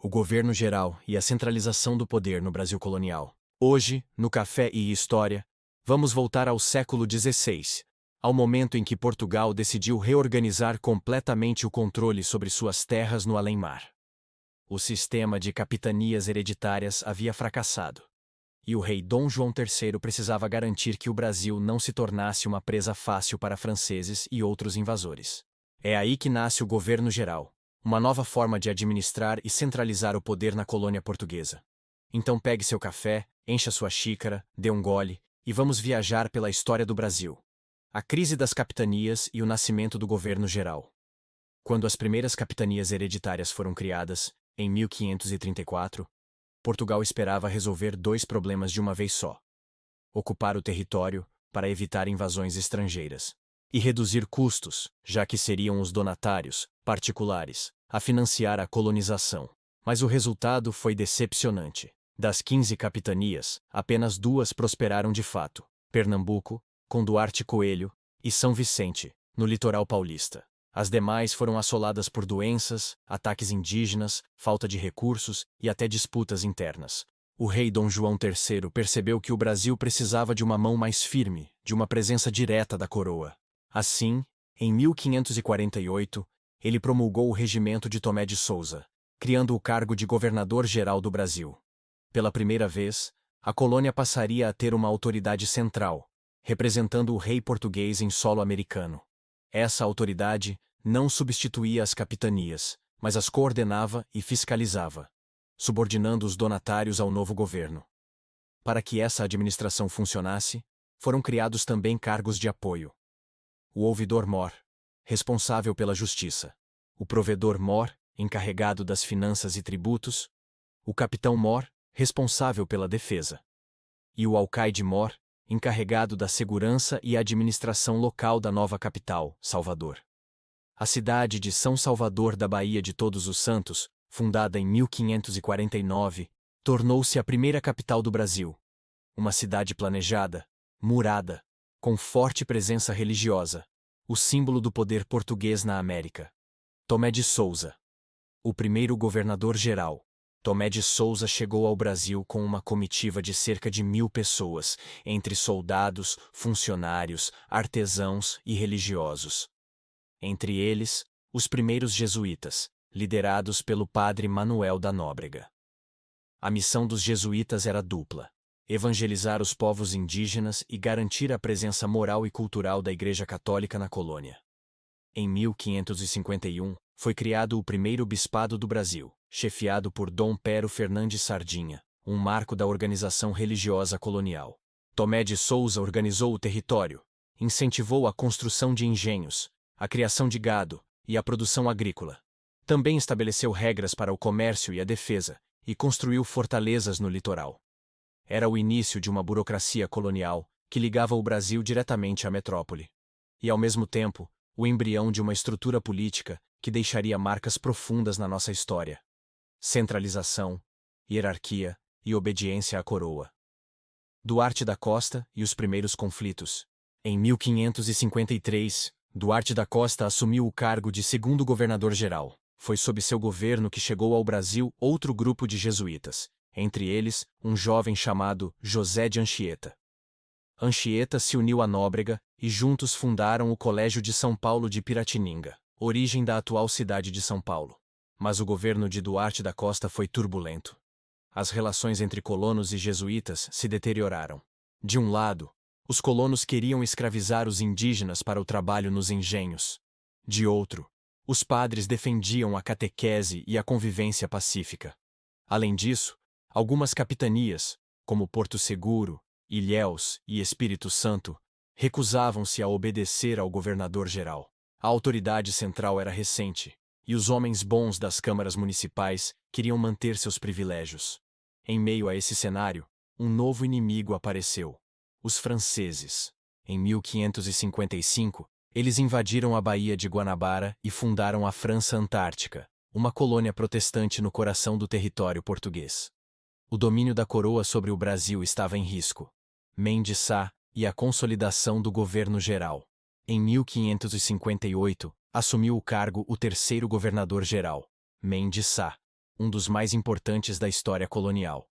o governo geral e a centralização do poder no Brasil colonial. Hoje, no Café e História, vamos voltar ao século XVI, ao momento em que Portugal decidiu reorganizar completamente o controle sobre suas terras no além-mar. O sistema de capitanias hereditárias havia fracassado, e o rei Dom João III precisava garantir que o Brasil não se tornasse uma presa fácil para franceses e outros invasores. É aí que nasce o governo geral, uma nova forma de administrar e centralizar o poder na colônia portuguesa. Então pegue seu café, encha sua xícara, dê um gole, e vamos viajar pela história do Brasil. A crise das capitanias e o nascimento do governo geral. Quando as primeiras capitanias hereditárias foram criadas, em 1534, Portugal esperava resolver dois problemas de uma vez só: ocupar o território, para evitar invasões estrangeiras, e reduzir custos, já que seriam os donatários, particulares, a financiar a colonização. Mas o resultado foi decepcionante. Das 15 capitanias, apenas duas prosperaram de fato: Pernambuco, com Duarte Coelho, e São Vicente, no litoral paulista. As demais foram assoladas por doenças, ataques indígenas, falta de recursos e até disputas internas. O rei Dom João III percebeu que o Brasil precisava de uma mão mais firme, de uma presença direta da coroa. Assim, em 1548, ele promulgou o regimento de Tomé de Souza, criando o cargo de governador-geral do Brasil. Pela primeira vez, a colônia passaria a ter uma autoridade central, representando o rei português em solo americano. Essa autoridade não substituía as capitanias, mas as coordenava e fiscalizava, subordinando os donatários ao novo governo. Para que essa administração funcionasse, foram criados também cargos de apoio. O ouvidor-mor, responsável pela justiça; o provedor-mor, encarregado das finanças e tributos; o capitão-mor, responsável pela defesa; e o alcaide-mor, encarregado da segurança e administração local da nova capital, Salvador. A cidade de São Salvador da Baía de Todos os Santos, fundada em 1549, tornou-se a primeira capital do Brasil. Uma cidade planejada, murada, com forte presença religiosa, o símbolo do poder português na América. Tomé de Souza. O primeiro governador-geral. Tomé de Souza chegou ao Brasil com uma comitiva de cerca de 1000 pessoas, entre soldados, funcionários, artesãos e religiosos. Entre eles, os primeiros jesuítas, liderados pelo padre Manuel da Nóbrega. A missão dos jesuítas era dupla: evangelizar os povos indígenas e garantir a presença moral e cultural da Igreja Católica na colônia. Em 1551, foi criado o primeiro bispado do Brasil, chefiado por Dom Pero Fernandes Sardinha, um marco da organização religiosa colonial. Tomé de Souza organizou o território, incentivou a construção de engenhos, a criação de gado e a produção agrícola. Também estabeleceu regras para o comércio e a defesa, e construiu fortalezas no litoral. Era o início de uma burocracia colonial que ligava o Brasil diretamente à metrópole. E, ao mesmo tempo, o embrião de uma estrutura política que deixaria marcas profundas na nossa história: centralização, hierarquia e obediência à coroa. Duarte da Costa e os primeiros conflitos. Em 1553, Duarte da Costa assumiu o cargo de segundo governador-geral. Foi sob seu governo que chegou ao Brasil outro grupo de jesuítas, entre eles, um jovem chamado José de Anchieta. Anchieta se uniu à Nóbrega e juntos fundaram o Colégio de São Paulo de Piratininga, origem da atual cidade de São Paulo. Mas o governo de Duarte da Costa foi turbulento. As relações entre colonos e jesuítas se deterioraram. De um lado, os colonos queriam escravizar os indígenas para o trabalho nos engenhos. De outro, os padres defendiam a catequese e a convivência pacífica. Além disso, algumas capitanias, como Porto Seguro, Ilhéus e Espírito Santo, recusavam-se a obedecer ao governador-geral. A autoridade central era recente, e os homens bons das câmaras municipais queriam manter seus privilégios. Em meio a esse cenário, um novo inimigo apareceu: os franceses. Em 1555, eles invadiram a Baía de Guanabara e fundaram a França Antártica, uma colônia protestante no coração do território português. O domínio da coroa sobre o Brasil estava em risco. Mendes Sá e a consolidação do governo geral. Em 1558, assumiu o cargo o terceiro governador-geral, Mendes Sá. um dos mais importantes da história colonial.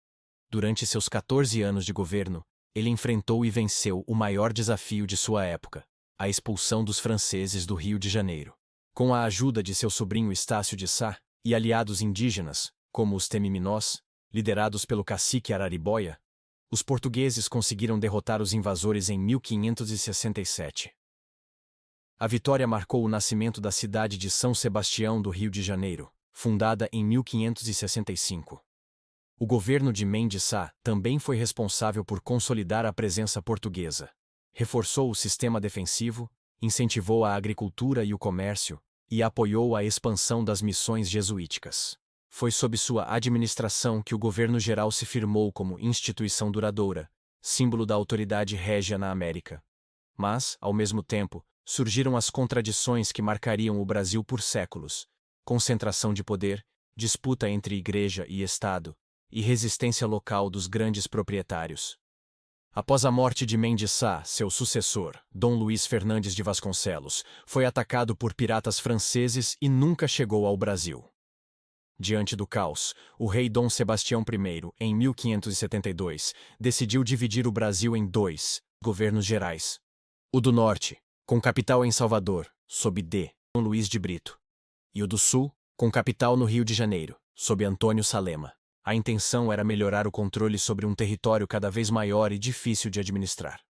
Durante seus 14 anos de governo, ele enfrentou e venceu o maior desafio de sua época, a expulsão dos franceses do Rio de Janeiro. Com a ajuda de seu sobrinho Estácio de Sá e aliados indígenas, como os Temiminós, liderados pelo cacique Araribóia, os portugueses conseguiram derrotar os invasores em 1567. A vitória marcou o nascimento da cidade de São Sebastião do Rio de Janeiro, fundada em 1565. O governo de Mendes Sá também foi responsável por consolidar a presença portuguesa. Reforçou o sistema defensivo, incentivou a agricultura e o comércio, e apoiou a expansão das missões jesuíticas. Foi sob sua administração que o governo geral se firmou como instituição duradoura, símbolo da autoridade régia na América. Mas, ao mesmo tempo, surgiram as contradições que marcariam o Brasil por séculos: concentração de poder, disputa entre igreja e Estado, e resistência local dos grandes proprietários. Após a morte de Mendes Sá, seu sucessor, Dom Luís Fernandes de Vasconcelos, foi atacado por piratas franceses e nunca chegou ao Brasil. Diante do caos, o rei Dom Sebastião I, em 1572, decidiu dividir o Brasil em dois governos gerais. O do norte, com capital em Salvador, sob Dom Luís de Brito, e o do sul, com capital no Rio de Janeiro, sob Antônio Salema. A intenção era melhorar o controle sobre um território cada vez maior e difícil de administrar.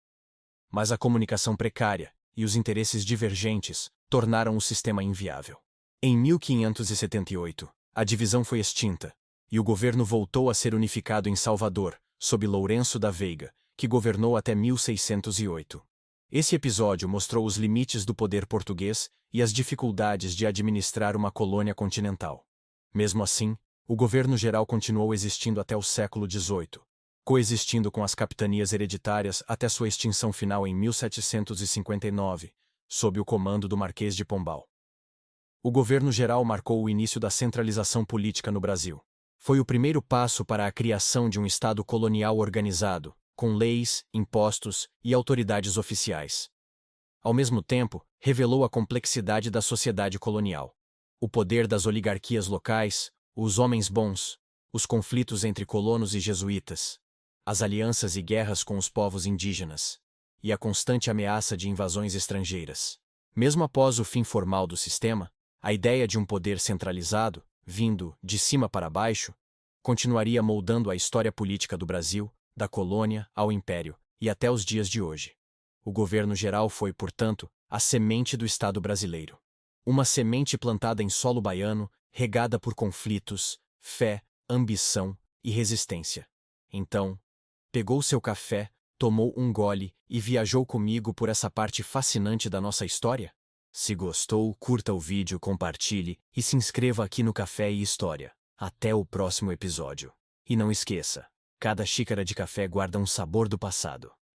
Mas a comunicação precária e os interesses divergentes tornaram o sistema inviável. Em 1578, a divisão foi extinta, e o governo voltou a ser unificado em Salvador, sob Lourenço da Veiga, que governou até 1608. Esse episódio mostrou os limites do poder português e as dificuldades de administrar uma colônia continental. Mesmo assim, o governo geral continuou existindo até o século XVIII, coexistindo com as capitanias hereditárias até sua extinção final em 1759, sob o comando do Marquês de Pombal. O governo geral marcou o início da centralização política no Brasil. Foi o primeiro passo para a criação de um Estado colonial organizado, com leis, impostos e autoridades oficiais. Ao mesmo tempo, revelou a complexidade da sociedade colonial. O poder das oligarquias locais, os homens bons, os conflitos entre colonos e jesuítas, as alianças e guerras com os povos indígenas, e a constante ameaça de invasões estrangeiras. Mesmo após o fim formal do sistema, a ideia de um poder centralizado, vindo de cima para baixo, continuaria moldando a história política do Brasil, da colônia ao império, e até os dias de hoje. O governo geral foi, portanto, a semente do Estado brasileiro. Uma semente plantada em solo baiano, regada por conflitos, fé, ambição e resistência. Então, pegou seu café, tomou um gole e viajou comigo por essa parte fascinante da nossa história? Se gostou, curta o vídeo, compartilhe e se inscreva aqui no Café e História. Até o próximo episódio. E não esqueça, cada xícara de café guarda um sabor do passado.